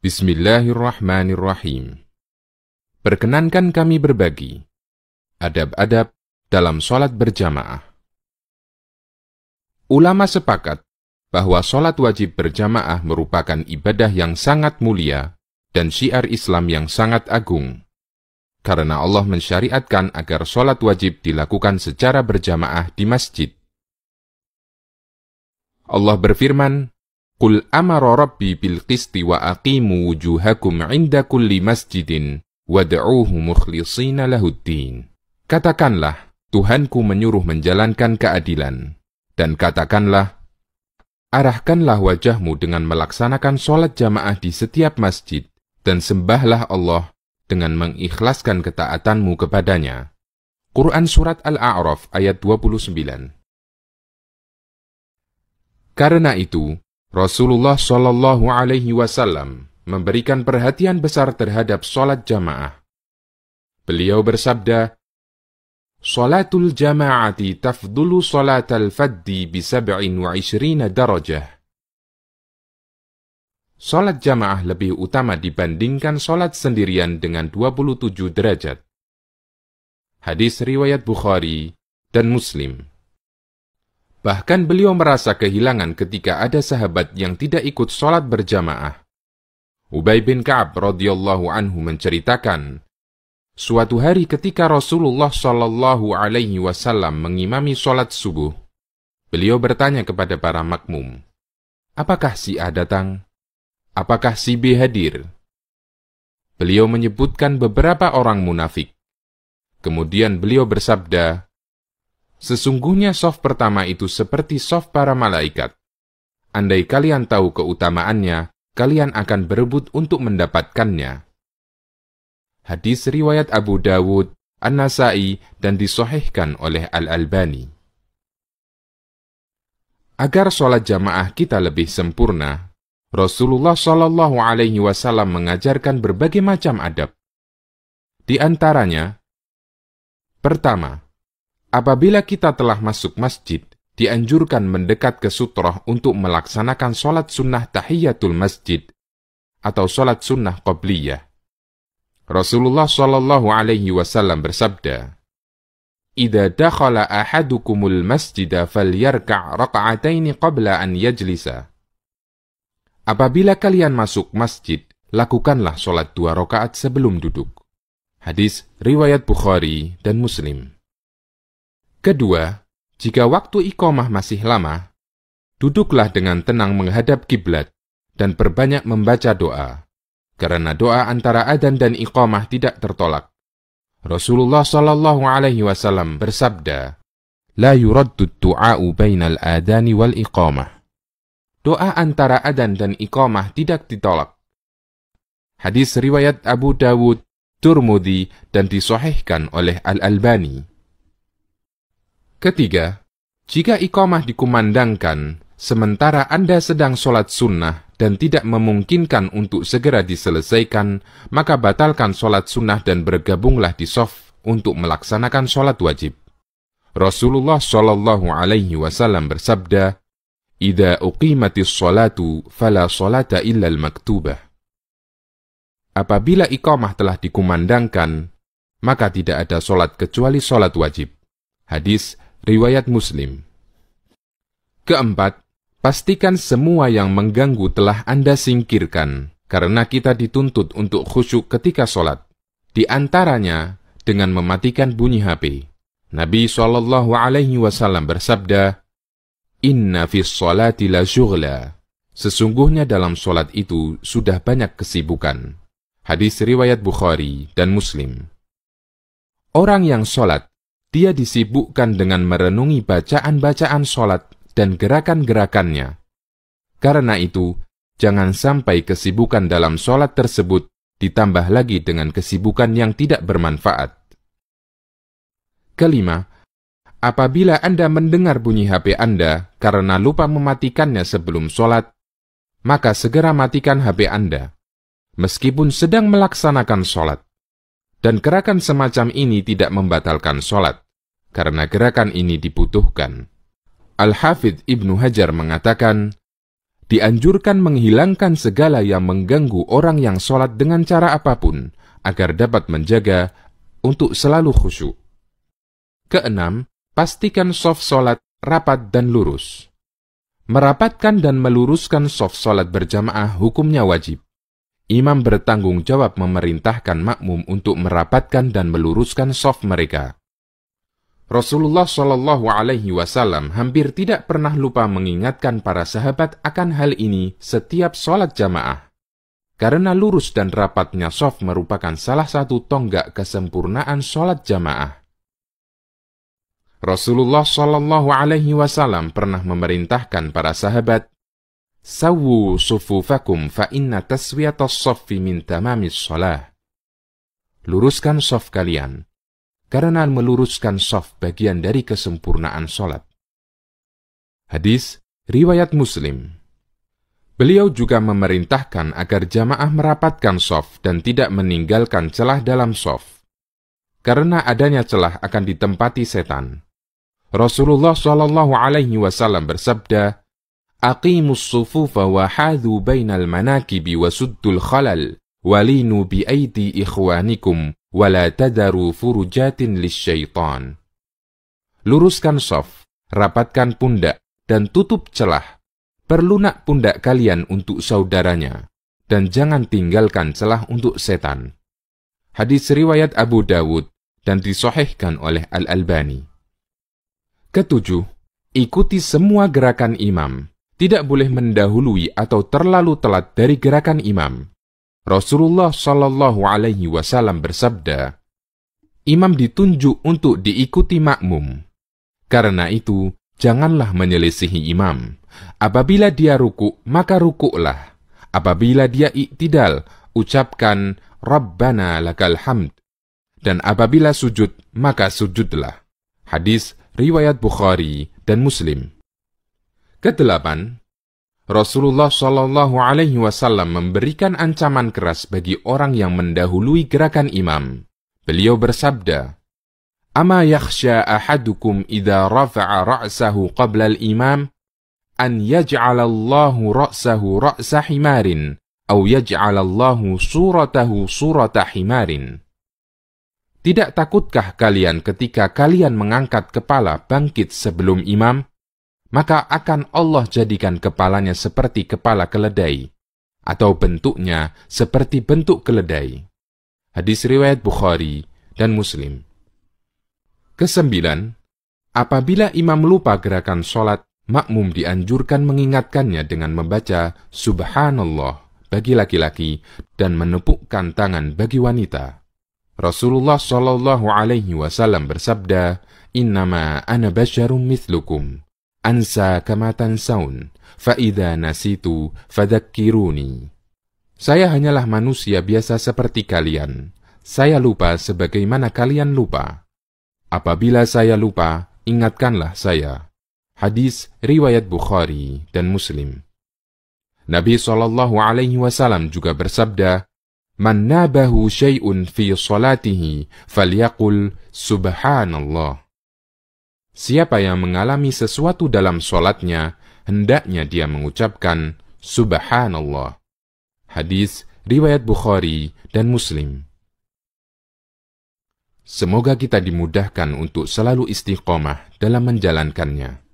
Bismillahirrahmanirrahim. Perkenankan kami berbagi adab-adab dalam sholat berjamaah. Ulama sepakat bahwa sholat wajib berjamaah merupakan ibadah yang sangat mulia dan syiar Islam yang sangat agung, karena Allah mensyariatkan agar sholat wajib dilakukan secara berjamaah di masjid. Allah berfirman, Qul amara rabbi bil qisti wa aqimu wujuhakum inda kulli masjidin wad'uuhu mukhlishina lahuddin. Katakanlah, Tuhanku menyuruh menjalankan keadilan. Dan katakanlah, arahkanlah wajahmu dengan melaksanakan sholat jamaah di setiap masjid, dan sembahlah Allah dengan mengikhlaskan ketaatanmu kepadanya. Quran Surat Al-A'raf ayat 29. Karena itu, Rasulullah Shallallahu Alaihi Wasallam memberikan perhatian besar terhadap sholat jamaah. Beliau bersabda, Sholatul jama'ati tafdulu sholatal faddi bi 27 darajah. Sholat jamaah lebih utama dibandingkan sholat sendirian dengan 27 derajat. Hadis riwayat Bukhari dan Muslim. Bahkan beliau merasa kehilangan ketika ada sahabat yang tidak ikut sholat berjamaah. Ubay bin Ka'ab radhiyallahu anhu menceritakan, suatu hari ketika Rasulullah Shallallahu Alaihi Wasallam mengimami sholat subuh, beliau bertanya kepada para makmum, apakah si A datang? Apakah si B hadir? Beliau menyebutkan beberapa orang munafik. Kemudian beliau bersabda, sesungguhnya shaf pertama itu seperti shaf para malaikat. Andai kalian tahu keutamaannya, kalian akan berebut untuk mendapatkannya. Hadis riwayat Abu Dawud, An-Nasai, dan disahihkan oleh Al-Albani. Agar sholat jamaah kita lebih sempurna, Rasulullah Shallallahu Alaihi Wasallam mengajarkan berbagai macam adab. Di antaranya, pertama, apabila kita telah masuk masjid, dianjurkan mendekat ke sutroh untuk melaksanakan sholat sunnah tahiyatul masjid atau sholat sunnah qobliyah. Rasulullah Shallallahu Alaihi Wasallam bersabda, "Idza dakhala ahadukumul masjida falyarka' raka'ataini qabla an yajlisa." Apabila kalian masuk masjid, lakukanlah sholat 2 rakaat sebelum duduk. Hadis riwayat Bukhari dan Muslim. Kedua, jika waktu iqamah masih lama, duduklah dengan tenang menghadap kiblat dan perbanyak membaca doa, karena doa antara adzan dan iqamah tidak tertolak. Rasulullah Shallallahu Alaihi Wasallam bersabda, "La yuraddu du'a'u bainal adzani wal iqamah." Doa antara adzan dan iqamah tidak ditolak. Hadis riwayat Abu Dawud, Tirmidzi, dan disahihkan oleh Al-Albani. Ketiga, jika iqamah dikumandangkan, sementara Anda sedang sholat sunnah dan tidak memungkinkan untuk segera diselesaikan, maka batalkan sholat sunnah dan bergabunglah di shaf untuk melaksanakan sholat wajib. Rasulullah Shallallahu Alaihi Wasallam bersabda, "Idza uqimatis sholatu, fala sholata illal maktubah." Apabila iqamah telah dikumandangkan, maka tidak ada sholat kecuali sholat wajib. Hadis riwayat Muslim. Keempat, pastikan semua yang mengganggu telah Anda singkirkan, karena kita dituntut untuk khusyuk ketika sholat. Di antaranya, dengan mematikan bunyi HP. Nabi Shallallahu Alaihi Wasallam bersabda, "Inna fis sholati la syughla." Sesungguhnya dalam sholat itu sudah banyak kesibukan. Hadis riwayat Bukhari dan Muslim. Orang yang sholat, dia disibukkan dengan merenungi bacaan-bacaan sholat dan gerakan-gerakannya. Karena itu, jangan sampai kesibukan dalam sholat tersebut ditambah lagi dengan kesibukan yang tidak bermanfaat. Kelima, apabila Anda mendengar bunyi HP Anda karena lupa mematikannya sebelum sholat, maka segera matikan HP Anda, meskipun sedang melaksanakan sholat. Dan gerakan semacam ini tidak membatalkan sholat, karena gerakan ini dibutuhkan. Al-Hafidh Ibnu Hajar mengatakan, Dianjurkan menghilangkan segala yang mengganggu orang yang sholat dengan cara apapun, agar dapat menjaga untuk selalu khusyuk. Keenam, pastikan shaf sholat rapat dan lurus. Merapatkan dan meluruskan shaf sholat berjamaah hukumnya wajib. Imam bertanggung jawab memerintahkan makmum untuk merapatkan dan meluruskan shaf mereka. Rasulullah Shallallahu Alaihi Wasallam hampir tidak pernah lupa mengingatkan para sahabat akan hal ini setiap sholat jamaah. Karena lurus dan rapatnya shaf merupakan salah satu tonggak kesempurnaan sholat jamaah. Rasulullah Shallallahu Alaihi Wasallam pernah memerintahkan para sahabat, "Sawwu sufufakum fa inna taswiyatas shaffi min tamamis shalah." Luruskan shaf kalian, karena meluruskan shaf bagian dari kesempurnaan sholat. Hadis riwayat Muslim. Beliau juga memerintahkan agar jamaah merapatkan shaf dan tidak meninggalkan celah dalam shaf. Karena adanya celah akan ditempati setan. Rasulullah Shallallahu Alaihi Wasallam bersabda, "Aqimus sufufa wa hadhu bainal manakibi wa suddul khalal, walinu bi aidi ikhwanikum, wala tadaru furujatin lisyaitan." Luruskan shaf, rapatkan pundak, dan tutup celah. Perlunak pundak kalian untuk saudaranya, dan jangan tinggalkan celah untuk setan. Hadis riwayat Abu Dawud dan disahihkan oleh Al-Albani. Ketujuh, ikuti semua gerakan imam. Tidak boleh mendahului atau terlalu telat dari gerakan imam. Rasulullah Shallallahu Alaihi Wasallam bersabda, "Imam ditunjuk untuk diikuti makmum. Karena itu, janganlah menyelisihi imam. Apabila dia ruku', maka ruku'lah. Apabila dia i'tidal, ucapkan Rabbana lakal hamd. Dan apabila sujud, maka sujudlah." Hadis riwayat Bukhari dan Muslim. Kedelapan, Rasulullah Shallallahu Alaihi Wasallam memberikan ancaman keras bagi orang yang mendahului gerakan imam. Beliau bersabda, "Ama yakhsha ahadukum idza rafa'a ra'sahu qabla al-imam an yaj'alallahu ra'sahu ra'sa himarin aw yaj'alallahu suratahu surata himarin." Tidak takutkah kalian ketika kalian mengangkat kepala bangkit sebelum imam? Maka akan Allah jadikan kepalanya seperti kepala keledai, atau bentuknya seperti bentuk keledai. Hadis riwayat Bukhari dan Muslim. Kesembilan, apabila imam lupa gerakan sholat, makmum dianjurkan mengingatkannya dengan membaca Subhanallah bagi laki-laki dan menepukkan tangan bagi wanita. Rasulullah Shallallahu Alaihi Wasallam bersabda, "Innama ana basyarum mithlukum, ansa kama tansaun, fa idza nasitu fadzakkiruni." Saya hanyalah manusia biasa seperti kalian. Saya lupa sebagaimana kalian lupa. Apabila saya lupa, ingatkanlah saya. Hadis riwayat Bukhari dan Muslim. Nabi Shallallahu Alaihi Wasallam juga bersabda, "Man nabahu syai'un fi salatihi falyaqul subhanallah." Siapa yang mengalami sesuatu dalam sholatnya, hendaknya dia mengucapkan subhanallah. Hadis riwayat Bukhari dan Muslim. Semoga kita dimudahkan untuk selalu istiqomah dalam menjalankannya.